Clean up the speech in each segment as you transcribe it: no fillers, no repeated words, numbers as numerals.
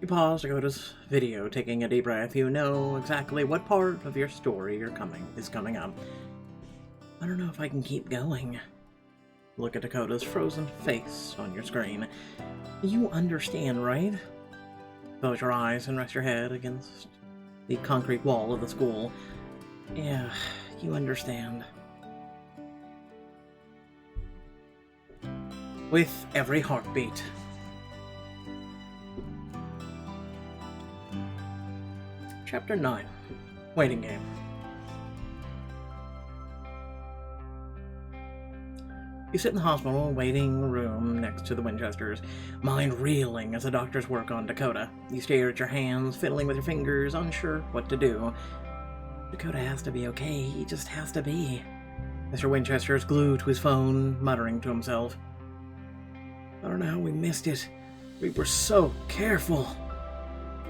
You pause Dakota's video, taking a deep breath. You know exactly what part of your story is coming up. I don't know if I can keep going. Look at Dakota's frozen face on your screen. You understand, right? Close your eyes and rest your head against the concrete wall of the school. Yeah, you understand. With every heartbeat. Chapter 9. Waiting Game. You sit in the hospital waiting room next to the Winchesters, mind reeling as the doctors work on Dakota. You stare at your hands, fiddling with your fingers, unsure what to do. Dakota has to be okay, he just has to be. Mr. Winchester is glued to his phone, muttering to himself. I don't know how we missed it. We were so careful.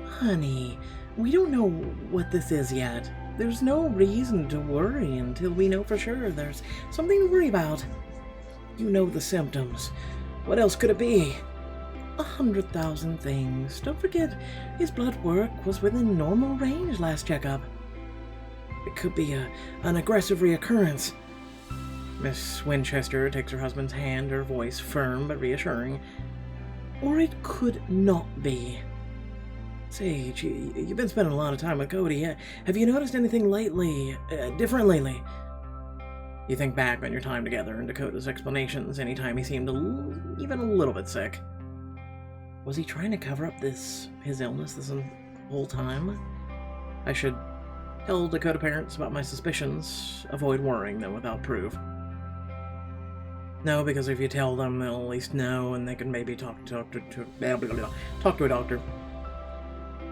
Honey, we don't know what this is yet. There's no reason to worry until we know for sure there's something to worry about. You know the symptoms. What else could it be? 100,000 things. Don't forget, his blood work was within normal range last checkup. It could be an aggressive reoccurrence. Miss Winchester takes her husband's hand, her voice firm but reassuring. Or it could not be. Sage, you've been spending a lot of time with Cody. Have you noticed anything different lately? You think back on your time together and Dakota's explanations anytime he seemed even a little bit sick. Was he trying to cover up his illness this whole time? I should tell Dakota parents about my suspicions, avoid worrying them without proof. No, because if you tell them, they'll at least know and they can maybe talk to a doctor.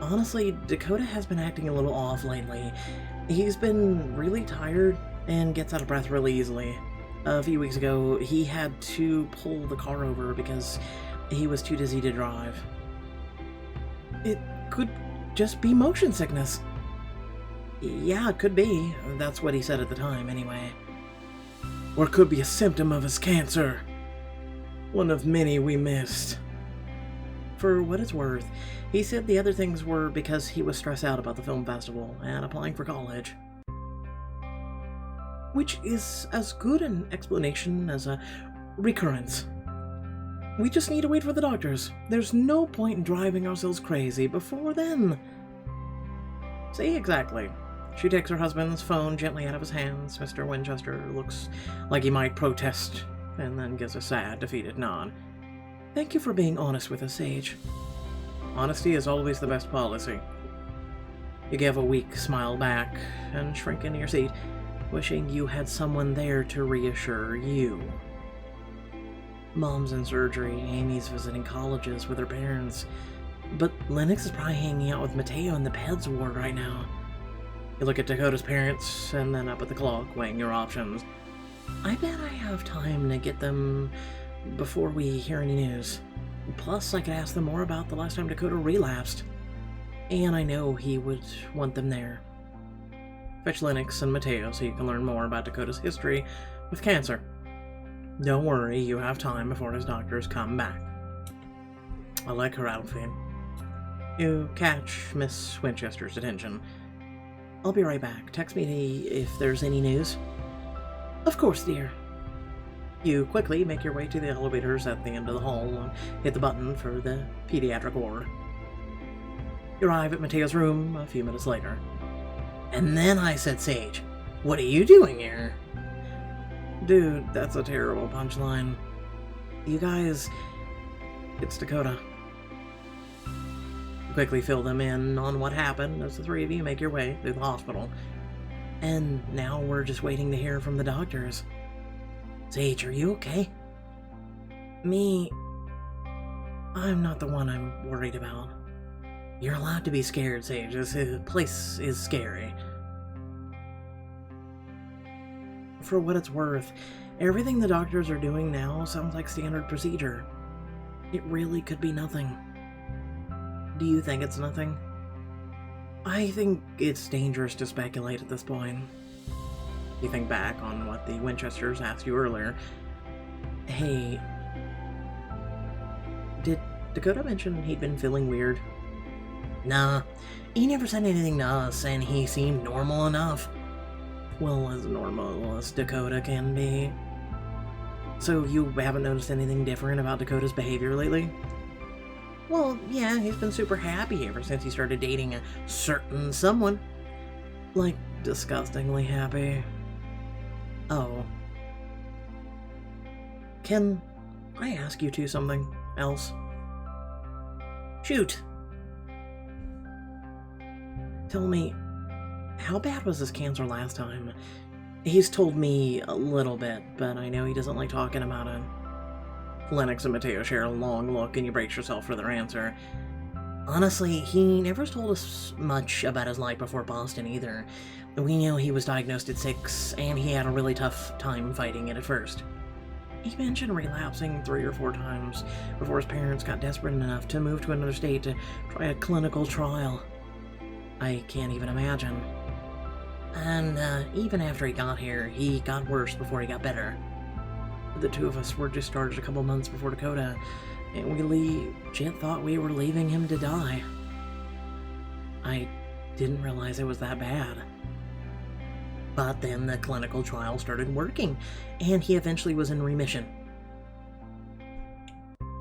Honestly, Dakota has been acting a little off lately. He's been really tired and gets out of breath really easily. A few weeks ago, he had to pull the car over because he was too dizzy to drive. It could just be motion sickness. Yeah, it could be. That's what he said at the time, anyway. Or it could be a symptom of his cancer. One of many we missed. For what it's worth, he said the other things were because he was stressed out about the film festival and applying for college. Which is as good an explanation as a recurrence. We just need to wait for the doctors. There's no point in driving ourselves crazy before then. See, exactly. She takes her husband's phone gently out of his hands. Mr. Winchester looks like he might protest, and then gives a sad, defeated nod. Thank you for being honest with us, Sage. Honesty is always the best policy. You give a weak smile back and shrink into your seat, wishing you had someone there to reassure you. Mom's in surgery, Amy's visiting colleges with her parents, but Lennox is probably hanging out with Mateo in the peds ward right now. You look at Dakota's parents, and then up at the clock, weighing your options. I bet I have time to get them before we hear any news. Plus, I could ask them more about the last time Dakota relapsed. And I know he would want them there. Fetch Lennox and Mateo so you can learn more about Dakota's history with cancer. Don't worry, you have time before his doctors come back. I like her outfit. You catch Miss Winchester's attention. I'll be right back. Text me if there's any news. Of course, dear. You quickly make your way to the elevators at the end of the hall and hit the button for the pediatric ward. You arrive at Mateo's room a few minutes later. And then I said, Sage, what are you doing here? Dude, that's a terrible punchline. You guys, it's Dakota. You quickly fill them in on what happened as the three of you make your way through the hospital. And now we're just waiting to hear from the doctors. Sage, are you okay? Me, I'm not the one I'm worried about. You're allowed to be scared, Sage. This place is scary. For what it's worth, everything the doctors are doing now sounds like standard procedure. It really could be nothing. Do you think it's nothing? I think it's dangerous to speculate at this point. You think back on what the Winchesters asked you earlier. Hey, did Dakota mention he'd been feeling weird? Nah, he never said anything to us, and he seemed normal enough. Well, as normal as Dakota can be. So you haven't noticed anything different about Dakota's behavior lately? Well, yeah, he's been super happy ever since he started dating a certain someone. Like, disgustingly happy. Oh. Can I ask you two something else? Shoot! Tell me, how bad was his cancer last time? He's told me a little bit, but I know he doesn't like talking about it. Lennox and Mateo share a long look, and you brace yourself for their answer. Honestly, he never told us much about his life before Boston either. We knew he was diagnosed at 6, and he had a really tough time fighting it at first. He mentioned relapsing 3 or 4 times before his parents got desperate enough to move to another state to try a clinical trial. I can't even imagine. And even after he got here, he got worse before he got better. The two of us were discharged a couple months before Dakota, and we legit thought we were leaving him to die. I didn't realize it was that bad. But then the clinical trial started working, and he eventually was in remission.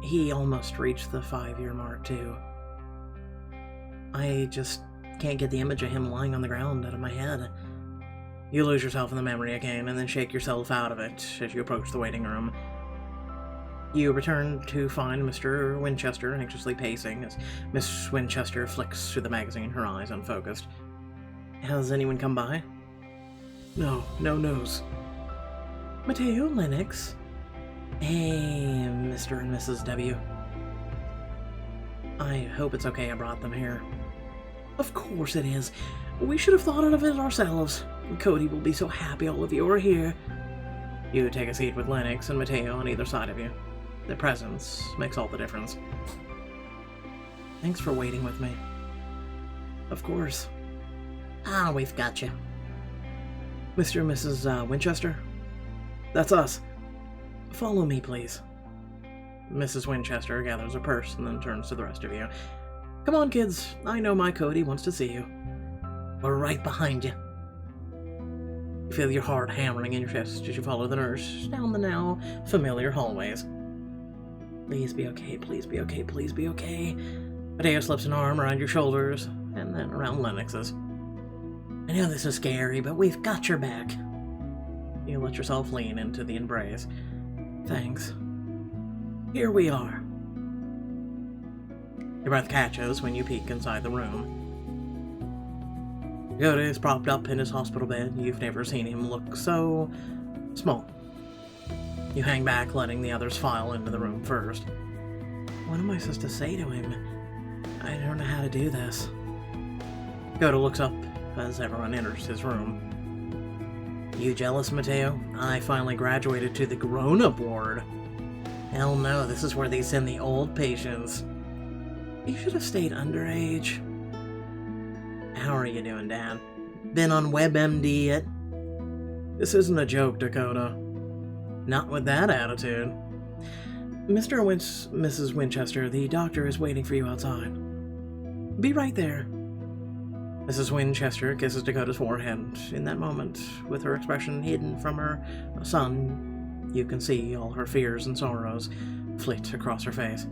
He almost reached the 5-year mark, too. I just can't get the image of him lying on the ground out of my head. You lose yourself in the memory again, and then shake yourself out of it as you approach the waiting room. You return to find Mr. Winchester anxiously pacing as Miss Winchester flicks through the magazine, her eyes unfocused. Has anyone come by? No news. Mateo, Lennox. Hey, Mr. and Mrs. W. I hope it's okay I brought them here. Of course it is. We should have thought of it ourselves. Cody will be so happy all of you are here. You take a seat with Lennox and Mateo on either side of you. Their presence makes all the difference. Thanks for waiting with me. Of course. We've got you. Mr. and Mrs. Winchester? That's us. Follow me, please. Mrs. Winchester gathers her purse and then turns to the rest of you. Come on, kids. I know my Cody wants to see you. We're right behind you. You feel your heart hammering in your chest as you follow the nurse down the now familiar hallways. Please be okay, please be okay, please be okay. Mateo slips an arm around your shoulders and then around Lennox's. I know this is scary, but we've got your back. You let yourself lean into the embrace. Thanks. Here we are. Your breath catches when you peek inside the room. Dakota is propped up in his hospital bed. You've never seen him look so small. You hang back, letting the others file into the room first. What am I supposed to say to him? I don't know how to do this. Dakota looks up as everyone enters his room. You jealous, Mateo? I finally graduated to the grown-up ward. Hell no, this is where they send the old patients. You should have stayed underage. How are you doing, Dad? Been on WebMD yet? This isn't a joke, Dakota. Not with that attitude. Mr. and Mrs. Winchester, the doctor is waiting for you outside. Be right there. Mrs. Winchester kisses Dakota's forehead. In that moment, with her expression hidden from her son, you can see all her fears and sorrows flit across her face.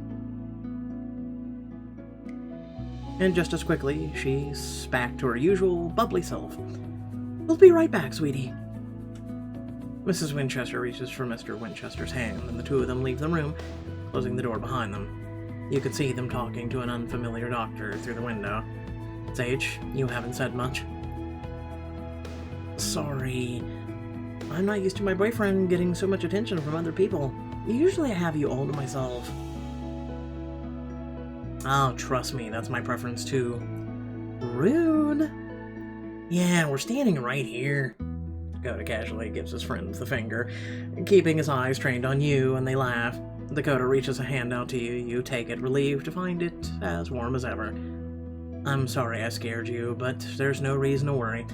And just as quickly, she's back to her usual bubbly self. We'll be right back, sweetie. Mrs. Winchester reaches for Mr. Winchester's hand, and the two of them leave the room, closing the door behind them. You can see them talking to an unfamiliar doctor through the window. Sage, you haven't said much. Sorry. I'm not used to my boyfriend getting so much attention from other people. Usually I have you all to myself. Oh, trust me, that's my preference too. Rude. Yeah, we're standing right here. Dakota casually gives his friends the finger, keeping his eyes trained on you, and they laugh. Dakota reaches a hand out to you. You take it, relieved to find it as warm as ever. I'm sorry I scared you, but there's no reason to worry.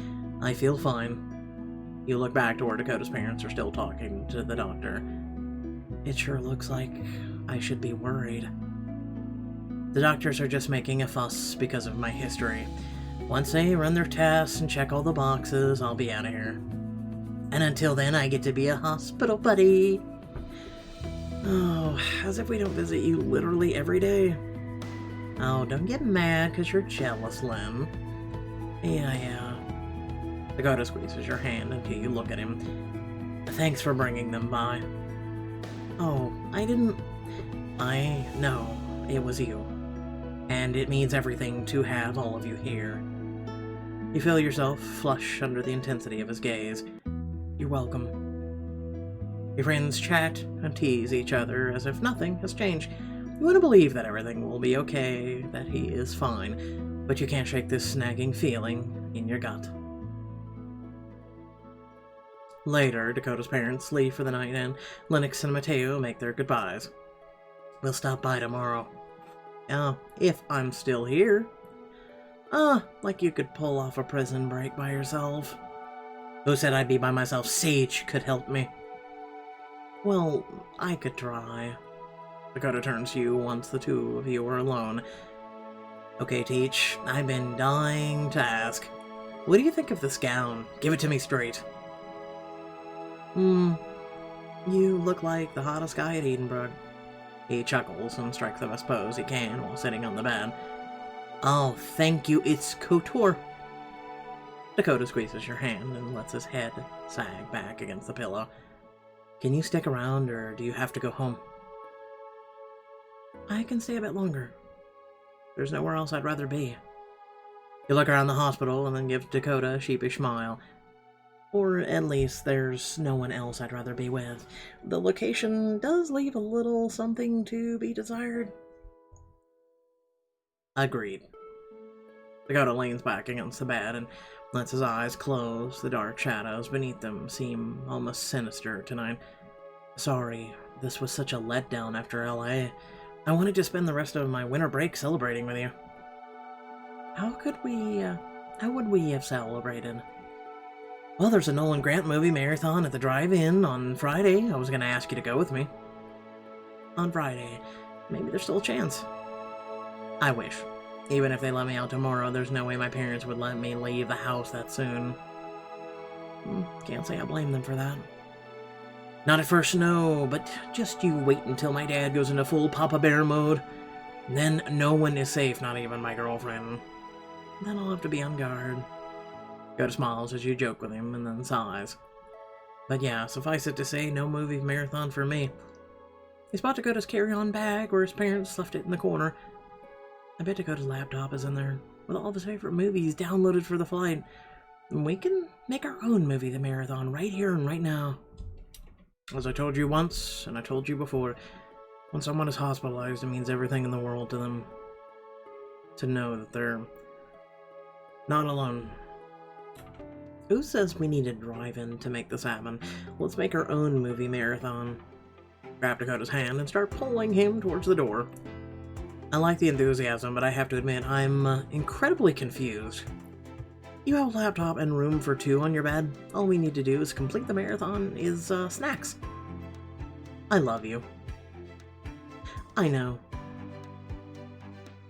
I feel fine. You look back to where Dakota's parents are still talking to the doctor. It sure looks like I should be worried. The doctors are just making a fuss because of my history. Once they run their tests and check all the boxes, I'll be out of here. And until then, I get to be a hospital buddy. Oh, as if we don't visit you literally every day. Oh, don't get mad because you're jealous, Lem. Yeah. Dakota squeezes your hand until you look at him. Thanks for bringing them by. Oh, I know it was you. And it means everything to have all of you here. You feel yourself flush under the intensity of his gaze. You're welcome. Your friends chat and tease each other as if nothing has changed. You want to believe that everything will be okay, that he is fine, but you can't shake this nagging feeling in your gut. Later, Dakota's parents leave for the night and Lennox and Mateo make their goodbyes. We'll stop by tomorrow. If I'm still here. Like you could pull off a prison break by yourself. Who said I'd be by myself? Sage could help me. Well, I could try. Dakota turns to you once the two of you are alone. Okay, Teach, I've been dying to ask. What do you think of this gown? Give it to me straight. You look like the hottest guy at Edenbrook. He chuckles and strikes the best pose he can while sitting on the bed. Oh, thank you, it's couture. Dakota squeezes your hand and lets his head sag back against the pillow. Can you stick around, or do you have to go home? I can stay a bit longer. There's nowhere else I'd rather be. You look around the hospital and then give Dakota a sheepish smile. Or at least there's no one else I'd rather be with. The location does leave a little something to be desired. Agreed. Dakota leans back against the bed and lets his eyes close. The dark shadows beneath them seem almost sinister tonight. Sorry, this was such a letdown after LA. I wanted to spend the rest of my winter break celebrating with you. How would we have celebrated? Well, there's a Nolan Grant movie marathon at the drive-in on Friday. I was going to ask you to go with me. On Friday. Maybe there's still a chance. I wish. Even if they let me out tomorrow, there's no way my parents would let me leave the house that soon. Can't say I blame them for that. Not at first, no, but just you wait until my dad goes into full Papa Bear mode. Then no one is safe, not even my girlfriend. Then I'll have to be on guard. Dakota smiles as you joke with him and then sighs. But yeah, suffice it to say, no movie marathon for me. He spot Dakota's carry-on bag where his parents left it in the corner. I bet Dakota's laptop is in there with all of his favorite movies downloaded for the flight. We can make our own movie the marathon right here and right now. As I told you once, and I told you before, when someone is hospitalized, it means everything in the world to them. To know that they're not alone. Who says we need a drive-in to make this happen? Let's make our own movie marathon. Grab Dakota's hand and start pulling him towards the door. I like the enthusiasm, but I have to admit, I'm incredibly confused. You have a laptop and room for two on your bed. All we need to do is complete the marathon is snacks. I love you. I know.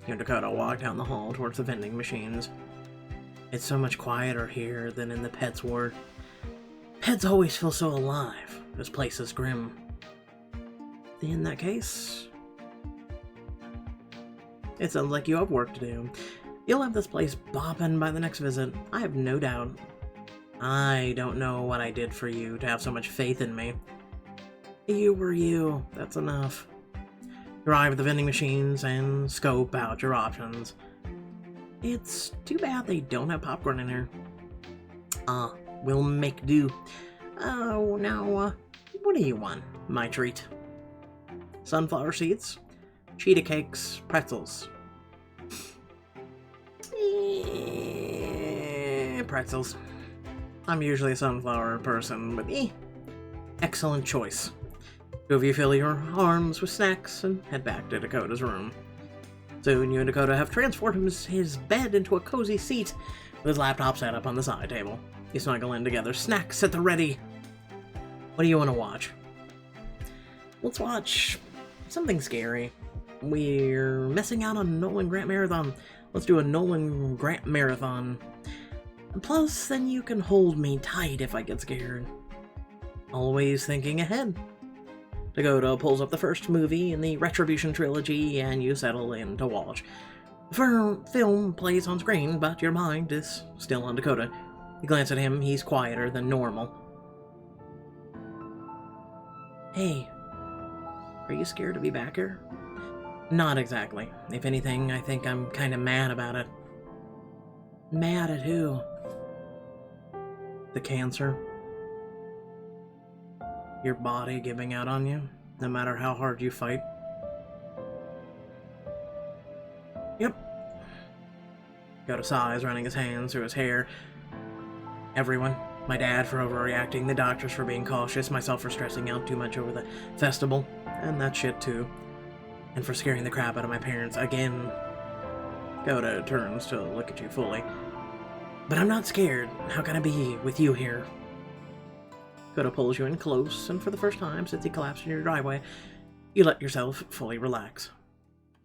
You and Dakota walk down the hall towards the vending machines. It's so much quieter here than in the pets ward. Pets always feel so alive. This place is grim. In that case, it sounds like you have work to do. You'll have this place bopping by the next visit, I have no doubt. I don't know what I did for you to have so much faith in me. You were you, that's enough. You arrive at the vending machines and scope out your options. It's too bad they don't have popcorn in here. We'll make do. Oh, now, what do you want, my treat? Sunflower seeds, cheetah cakes, pretzels. Pretzels. I'm usually a sunflower person, but excellent choice. Two of you fill your arms with snacks and head back to Dakota's room. Soon you and Dakota have transformed his bed into a cozy seat with his laptop set up on the side table. You snuggle in together, snacks at the ready. What do you want to watch? Let's watch something scary. We're missing out on Nolan Grant Marathon. Let's do a Nolan Grant Marathon. Plus, then you can hold me tight if I get scared. Always thinking ahead. Dakota pulls up the first movie in the Retribution trilogy and you settle in to watch. The film plays on screen, but your mind is still on Dakota. You glance at him, he's quieter than normal. Hey, are you scared to be back here? Not exactly. If anything, I think I'm kind of mad about it. Mad at who? The cancer. Your body giving out on you, no matter how hard you fight. Yep. Dakota sighs, running his hands through his hair. Everyone. My dad for overreacting, the doctors for being cautious, myself for stressing out too much over the festival, and that shit too. And for scaring the crap out of my parents again. Dakota turns to look at you fully. But I'm not scared. How can I be with you here? Dakota pulls you in close, and for the first time since he collapsed in your driveway, you let yourself fully relax.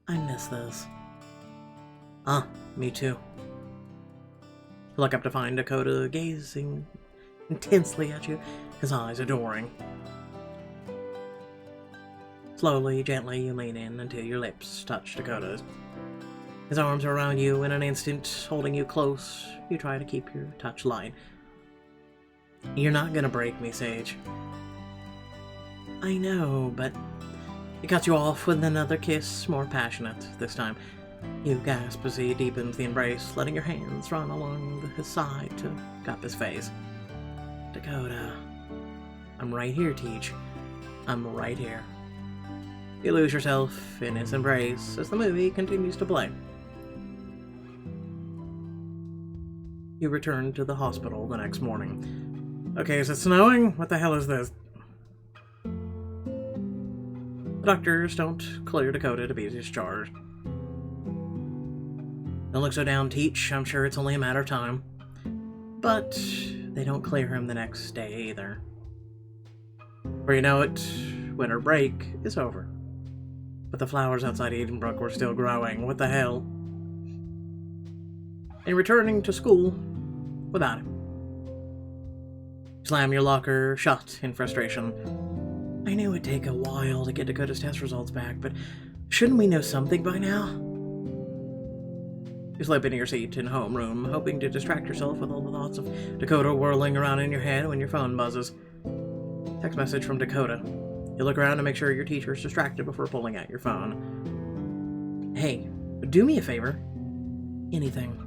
I miss this. Me too. You look up to find Dakota gazing intensely at you, his eyes adoring. Slowly, gently, you lean in until your lips touch Dakota's. His arms are around you in an instant, holding you close. You try to keep your touch light. You're not gonna break me, Sage. I know, but... He cuts you off with another kiss, more passionate this time. You gasp as he deepens the embrace, letting your hands run along his side to cup his face. Dakota. I'm right here, Teach. I'm right here. You lose yourself in his embrace as the movie continues to play. You return to the hospital the next morning. Okay, is it snowing? What the hell is this? The doctors don't clear Dakota to be discharged. Don't look so down, Teach. I'm sure it's only a matter of time. But they don't clear him the next day either. Before you know it, winter break is over. But the flowers outside Edenbrook were still growing. What the hell? And returning to school without him. You slam your locker shut in frustration. I knew it'd take a while to get Dakota's test results back, but shouldn't we know something by now? You slip into your seat in homeroom, hoping to distract yourself with all the thoughts of Dakota whirling around in your head when your phone buzzes. Text message from Dakota. You look around to make sure your teacher's distracted before pulling out your phone. Hey, do me a favor. Anything.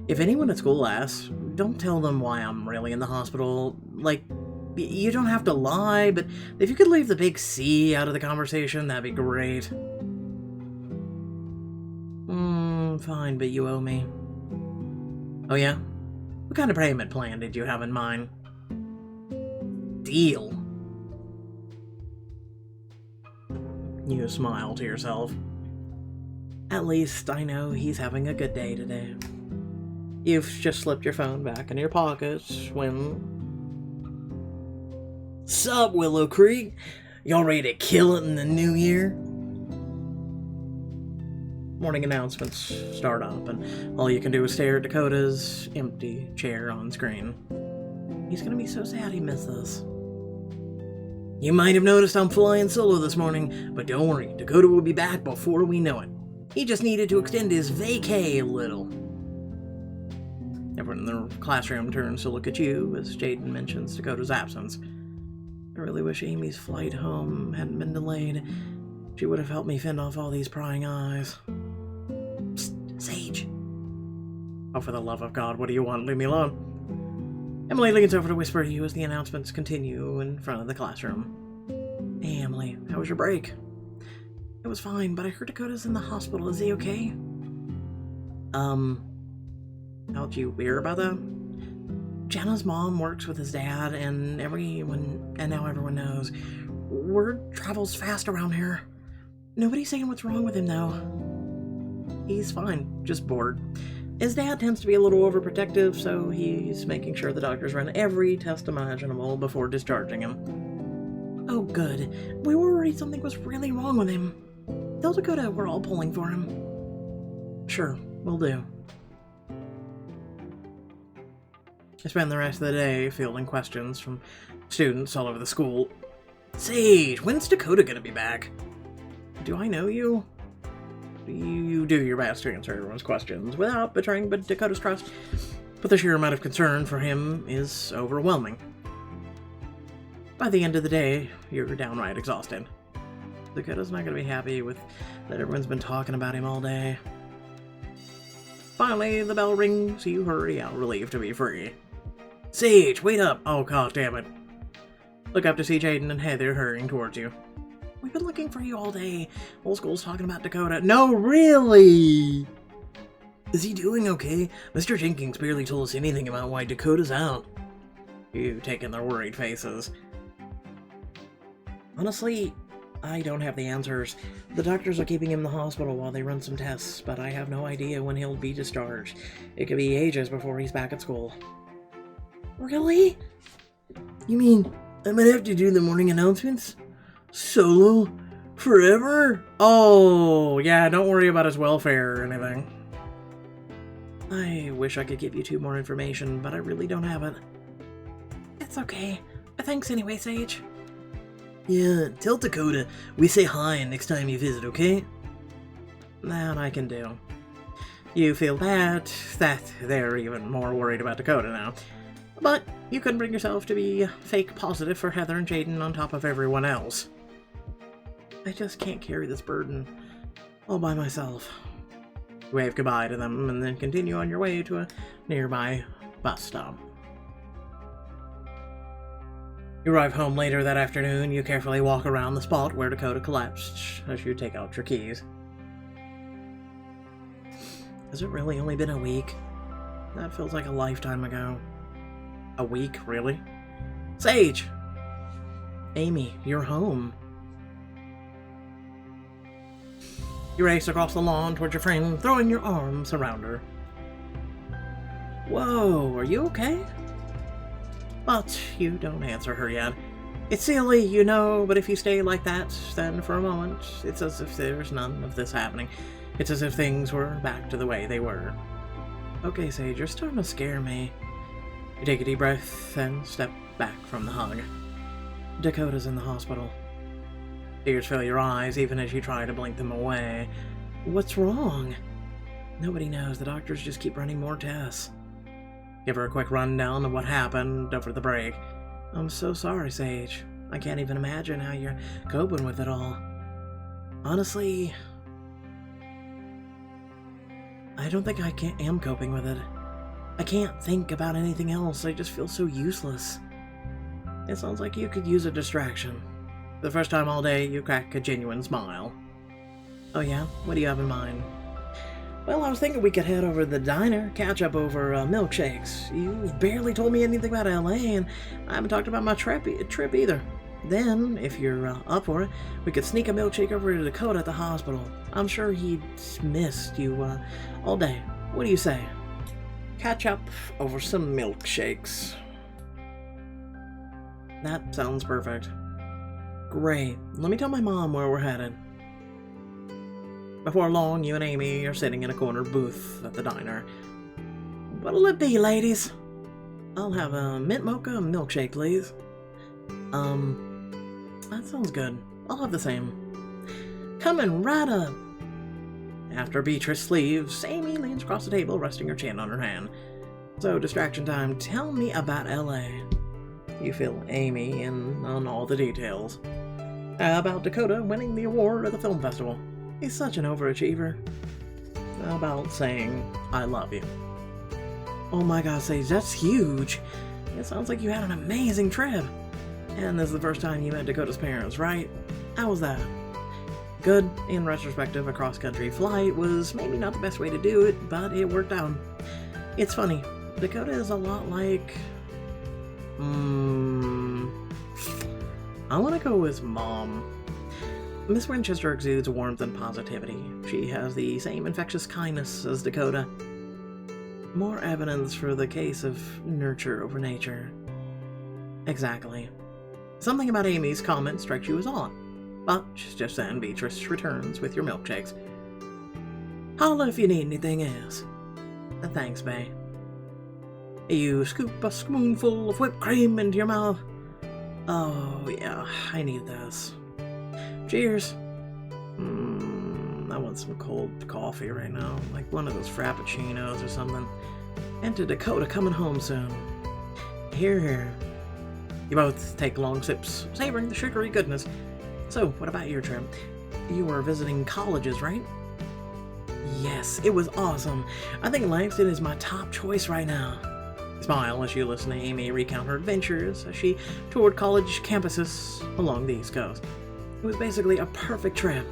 If anyone at school asks, don't tell them why I'm really in the hospital. Like, you don't have to lie, but if you could leave the big C out of the conversation, that'd be great. Fine, but you owe me. Oh yeah? What kind of payment plan did you have in mind? Deal. You smile to yourself. At least I know he's having a good day today. You've just slipped your phone back in your pocket when... Sup, Willow Creek? Y'all ready to kill it in the new year? Morning announcements start up, and all you can do is stare at Dakota's empty chair on screen. He's gonna be so sad he missed this. You might have noticed I'm flying solo this morning, but don't worry, Dakota will be back before we know it. He just needed to extend his vacay a little. Everyone in the classroom turns to look at you as Jaden mentions Dakota's absence. I really wish Amy's flight home hadn't been delayed. She would have helped me fend off all these prying eyes. Psst, Sage. Oh, for the love of God, what do you want? Leave me alone. Emily leans over to whisper to you as the announcements continue in front of the classroom. Hey, Emily, how was your break? It was fine, but I heard Dakota's in the hospital. Is he okay? How'd you hear about that? Jenna's mom works with his dad, and now everyone knows. Word travels fast around here. Nobody's saying what's wrong with him, though. He's fine, just bored. His dad tends to be a little overprotective, so he's making sure the doctors run every test imaginable before discharging him. Oh, good. We were worried something was really wrong with him. Tell Dakota we're all pulling for him. Sure, will do. I spend the rest of the day fielding questions from students all over the school. Sage, when's Dakota gonna be back? Do I know you? You do your best to answer everyone's questions without betraying Dakota's trust, but the sheer amount of concern for him is overwhelming. By the end of the day, you're downright exhausted. Dakota's not going to be happy with that everyone's been talking about him all day. Finally, the bell rings, you hurry out, relieved to be free. Sage, wait up! Oh, god damn it. Look up to see Jaden and Heather hurrying towards you. We've been looking for you all day. Whole school's talking about Dakota. No, really? Is he doing okay? Mr. Jenkins barely told us anything about why Dakota's out. You take in their worried faces. Honestly, I don't have the answers. The doctors are keeping him in the hospital while they run some tests, but I have no idea when he'll be discharged. It could be ages before he's back at school. Really? You mean I might have to do the morning announcements? Solo? Forever? Oh, yeah, don't worry about his welfare or anything. I wish I could give you 2 more information, but I really don't have it. It's okay. Thanks anyway, Sage. Yeah, tell Dakota we say hi next time you visit, okay? That I can do. You feel bad that they're even more worried about Dakota now. But you couldn't bring yourself to be fake positive for Heather and Jaden on top of everyone else. I just can't carry this burden all by myself. You wave goodbye to them and then continue on your way to a nearby bus stop. You arrive home later that afternoon. You carefully walk around the spot where Dakota collapsed as you take out your keys. Has it really only been a week? That feels like a lifetime ago. A week, really? Sage! Amy, you're home. You race across the lawn towards your friend, throwing your arms around her. Whoa, are you okay? But you don't answer her yet. It's silly, you know, but if you stay like that, then for a moment, it's as if there's none of this happening. It's as if things were back to the way they were. Okay, Sage, you're starting to scare me. You take a deep breath and step back from the hug. Dakota's in the hospital. Tears fill your eyes even as you try to blink them away. What's wrong? Nobody knows. The doctors just keep running more tests. Give her a quick rundown of what happened over the break. I'm so sorry, Sage. I can't even imagine how you're coping with it all. Honestly, I don't think I am coping with it. I can't think about anything else. I just feel so useless. It sounds like you could use a distraction. For the first time all day, you crack a genuine smile. Oh yeah? What do you have in mind? Well, I was thinking we could head over to the diner, catch up over milkshakes. You barely told me anything about LA, and I haven't talked about my trip either. Then, if you're up for it, we could sneak a milkshake over to Dakota at the hospital. I'm sure he'd missed you all day. What do you say? Catch up over some milkshakes. That sounds perfect. Great. Let me tell my mom where we're headed. Before long, you and Amy are sitting in a corner booth at the diner. What'll it be, ladies? I'll have a mint mocha milkshake, please. That sounds good. I'll have the same. Coming right up. After Beatrice leaves, Amy leans across the table, resting her chin on her hand. So, distraction time, tell me about LA. You fill Amy in on all the details. About Dakota winning the award at the film festival. He's such an overachiever. About saying, I love you. Oh my god, Sage, that's huge. It sounds like you had an amazing trip. And this is the first time you met Dakota's parents, right? How was that? Good. In retrospective, a cross-country flight was maybe not the best way to do it, but it worked out. It's funny. Dakota is a lot like... I want to go with Mom. Miss Winchester exudes warmth and positivity. She has the same infectious kindness as Dakota. More evidence for the case of nurture over nature. Exactly. Something about Amy's comment strikes you as odd. But just then, Beatrice returns with your milkshakes. Holla if you need anything else. Thanks, Bay. You scoop a spoonful of whipped cream into your mouth. Oh, yeah, I need this. Cheers. I want some cold coffee right now, like one of those frappuccinos or something. And to Dakota coming home soon. Here, here. You both take long sips, savoring the sugary goodness. So, what about your trip? You were visiting colleges, right? Yes, it was awesome. I think Langston is my top choice right now. Smile as you listen to Amy recount her adventures as she toured college campuses along the East Coast. It was basically a perfect trip,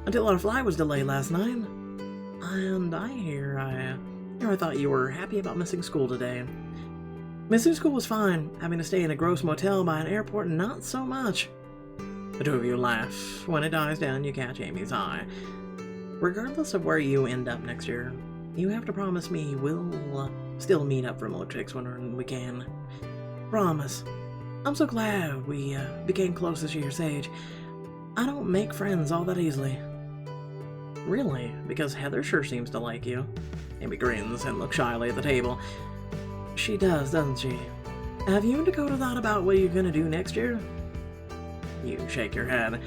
until our flight was delayed last night. And I thought you were happy about missing school today. Missing school was fine. Having to stay in a gross motel by an airport, not so much. The two of you laugh. When it dies down, you catch Amy's eye. Regardless of where you end up next year, you have to promise me we'll still meet up for milkshakes when we can. Promise. I'm so glad we became close this year, Sage. I don't make friends all that easily. Really? Because Heather sure seems to like you. Amy grins and looks shyly at the table. She does, doesn't she? Have you and Dakota thought about what you're gonna do next year? You shake your head.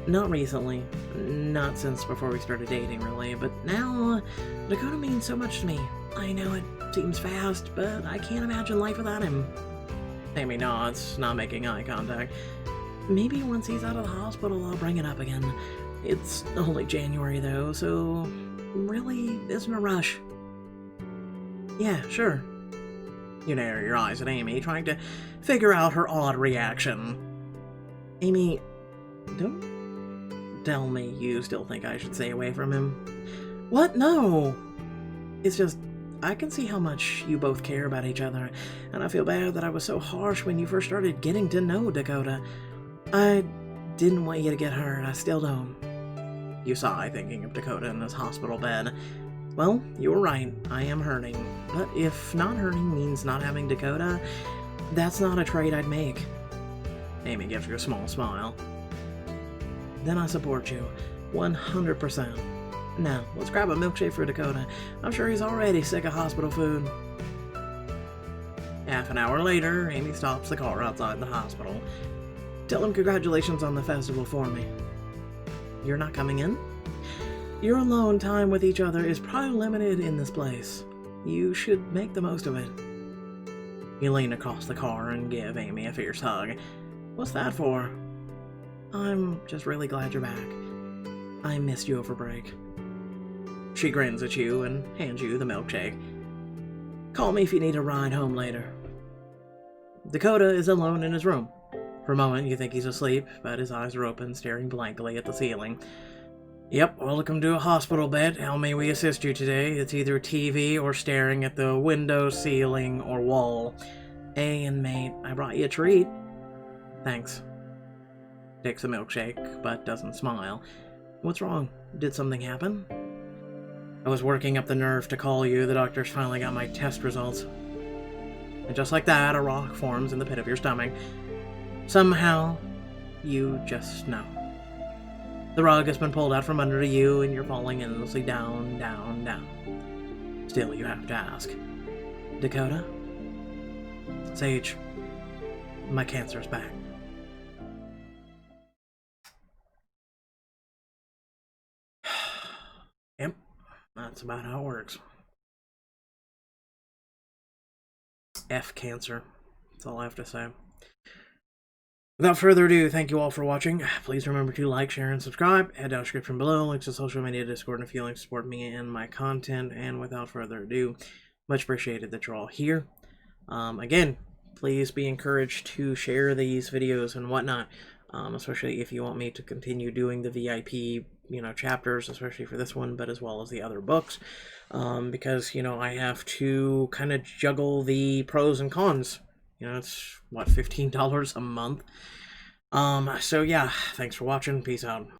Not recently. Not since before we started dating, really. But now, Dakota means so much to me. I know it seems fast, but I can't imagine life without him. Amy nods, not making eye contact. Maybe once he's out of the hospital, I'll bring it up again. It's only January, though, so really isn't a rush. Yeah, sure. You narrow your eyes at Amy, trying to figure out her odd reaction. Amy, don't tell me you still think I should stay away from him. What? No! It's just, I can see how much you both care about each other, and I feel bad that I was so harsh when you first started getting to know Dakota. I didn't want you to get hurt, I still don't. You sigh, thinking of Dakota in his hospital bed. Well, you were right, I am hurting. But if not hurting means not having Dakota, that's not a trade I'd make. Amy gives you a small smile. Then I support you, 100%. Now, let's grab a milkshake for Dakota. I'm sure he's already sick of hospital food. Half an hour later, Amy stops the car outside the hospital. Tell him congratulations on the festival for me. You're not coming in? Your alone time with each other is probably limited in this place. You should make the most of it. You lean across the car and give Amy a fierce hug. What's that for? I'm just really glad you're back. I missed you over break. She grins at you and hands you the milkshake. Call me if you need a ride home later. Dakota is alone in his room. For a moment, you think he's asleep, but his eyes are open, staring blankly at the ceiling. Yep, welcome to a hospital bed. How may we assist you today? It's either TV or staring at the window, ceiling, or wall. Hey, inmate, I brought you a treat. Thanks. Takes a milkshake, but doesn't smile. What's wrong? Did something happen? I was working up the nerve to call you. The doctors finally got my test results. And just like that, a rock forms in the pit of your stomach. Somehow, you just know. The rug has been pulled out from under you, and you're falling endlessly down, down, down. Still, you have to ask. Dakota? Sage, my cancer's back. Yep, that's about how it works. F cancer. That's all I have to say. Without further ado, thank you all for watching. Please remember to like, share, and subscribe. Head down to the description below, links to social media, Discord, and if you like to support me and my content. And without further ado, much appreciated that you're all here. Again, please be encouraged to share these videos and whatnot, especially if you want me to continue doing the VIP, chapters, especially for this one, but as well as the other books, because, I have to kind of juggle the pros and cons. It's, what, $15 a month? So yeah, thanks for watching. Peace out.